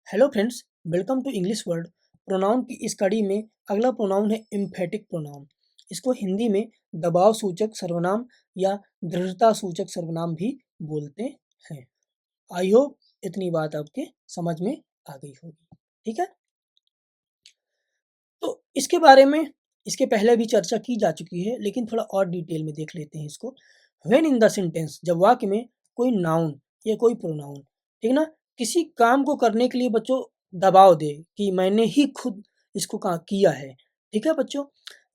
Hello friends, welcome to English word. Pronoun की इस कड़ी में अगला प्रोनाउन है एम्फेटिक प्रोनाउन। इसको हिंदी में दबाव सूचक सर्वनाम या दृढ़ता सूचक सर्वनाम भी बोलते हैं। आई होप इतनी बात आपके समझ में आ गई होगी। ठीक है, तो इसके बारे में इसके पहले भी चर्चा की जा चुकी है, लेकिन थोड़ा और डिटेल में देख लेते हैं इसको। व्हेन इन द सेंटेंस, जब वाक्य में कोई नाउन या कोई प्रोनाउन, ठीक ना, किसी काम को करने के लिए बच्चों दबाव दे कि मैंने ही खुद इसको किया है। ठीक है बच्चों,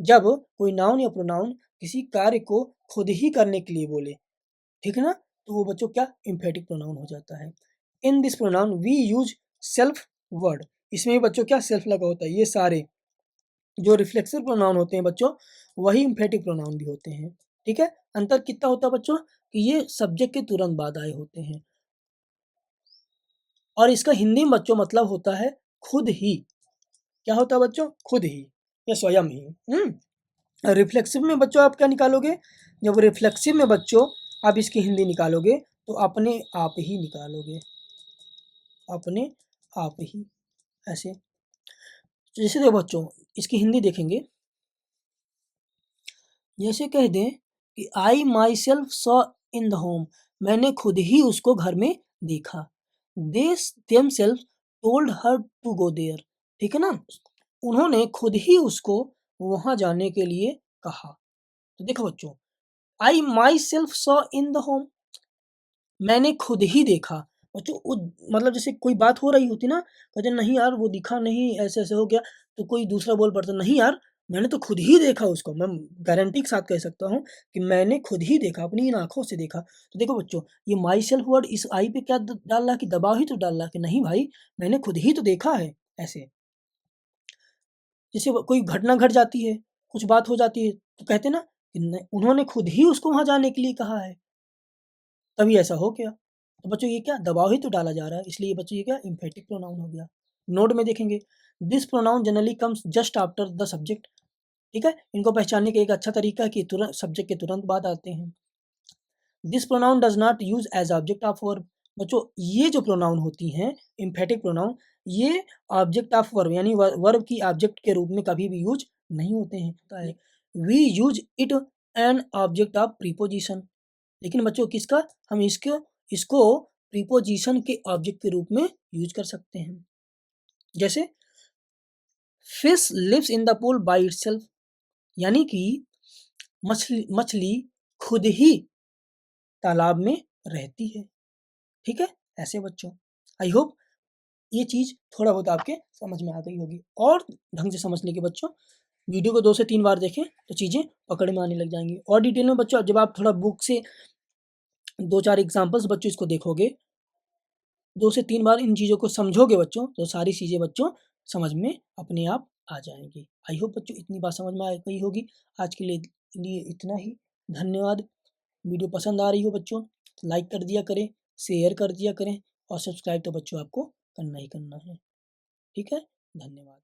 जब कोई नाउन या प्रोनाउन किसी कार्य को खुद ही करने के लिए बोले, ठीक है ना, तो वो बच्चों क्या एम्फेटिक प्रोनाउन हो जाता है। In this pronoun we use self word. इसमें भी बच्चों क्या सेल्फ लगा होता है। ये सारे जो रिफ्लेक्सिव प्रोनाउन होते हैं बच्चों, वही एम्फेटिक प्रोनाउन भी होते हैं। ठीक है, अंतर कितना होता है बच्चों कि ये सब्जेक्ट के तुरंत बाद आए होते हैं, और इसका हिंदी में बच्चों मतलब होता है खुद ही। क्या होता है बच्चों? खुद ही या स्वयं ही। रिफ्लेक्सिव में बच्चों आप क्या निकालोगे? जब रिफ्लेक्सिव में बच्चों आप इसकी हिंदी निकालोगे तो अपने आप ही निकालोगे, अपने आप ही, ऐसे। जैसे देखो बच्चों, इसकी हिंदी देखेंगे, जैसे कह दें कि I myself saw in the home, मैंने खुद ही उसको घर में देखा। They themselves told her to go there, ठीक है ना, उन्होंने खुद ही उसको वहां जाने के लिए कहा। तो देखो बच्चों, I myself saw in the home, मैंने खुद ही देखा। बच्चों मतलब जैसे कोई बात हो रही होती ना, कहते नहीं यार वो दिखा नहीं, ऐसे ऐसे हो गया, तो कोई दूसरा बोल पड़ता नहीं यार मैंने तो खुद ही देखा उसको। मैं गारंटी के साथ कह सकता हूँ कि मैंने खुद ही देखा, अपनी इन आंखों से देखा। तो देखो बच्चों, ये माई सेल्फ वर्ड इस आई पे क्या डाल रहा कि दबाव ही तो डाल रहा कि नहीं भाई मैंने खुद ही तो देखा है। ऐसे जैसे कोई घटना घट जाती है, कुछ बात हो जाती है, तो कहते ना कि उन्होंने खुद ही उसको वहां जाने के लिए कहा है, तभी ऐसा हो गया। तो बच्चों ये क्या दबाव ही तो डाला जा रहा है, इसलिए बच्चों ये क्या एम्फेटिक प्रोनाउन हो गया। नोट में देखेंगे, this pronoun generally comes just after the subject. ठीक है, इनको पहचानने का एक अच्छा तरीका है कि तुरंत सब्जेक्ट के तुरंत बाद आते हैं। This pronoun does not use as object of verb. बच्चों ये जो प्रोनाउन होती हैं एम्फेटिक प्रोनाउन, ये ऑब्जेक्ट ऑफ वर्ब यानी वर्ब की ऑब्जेक्ट के रूप में कभी भी यूज नहीं होते हैं। We use it an object of preposition, लेकिन बच्चों किसका, हम इसको इसको प्रीपोजिशन के ऑब्जेक्ट के रूप में यूज कर सकते हैं। जैसे fish lives in the pool by itself, यानी कि मछली मछली खुद ही तालाब में रहती है। ठीक है, ऐसे बच्चों आई होप ये चीज थोड़ा बहुत आपके समझ में आ गई होगी। और ढंग से समझने के बच्चों वीडियो को 2 से 3 बार देखें तो चीजें पकड़ में आने लग जाएंगी। और डिटेल में बच्चों जब आप थोड़ा बुक से 2-4 एग्जाम्पल्स बच्चों इसको देखोगे, 2 से 3 बार इन चीज़ों को समझोगे बच्चों, तो सारी चीज़ें बच्चों समझ में अपने आप आ जाएंगी। आई होप बच्चों इतनी बात समझ में आ गई होगी। आज के लिए इतना ही। धन्यवाद। वीडियो पसंद आ रही हो बच्चों, लाइक कर दिया करें, शेयर कर दिया करें, और सब्सक्राइब तो बच्चों आपको करना ही करना है। ठीक है, धन्यवाद।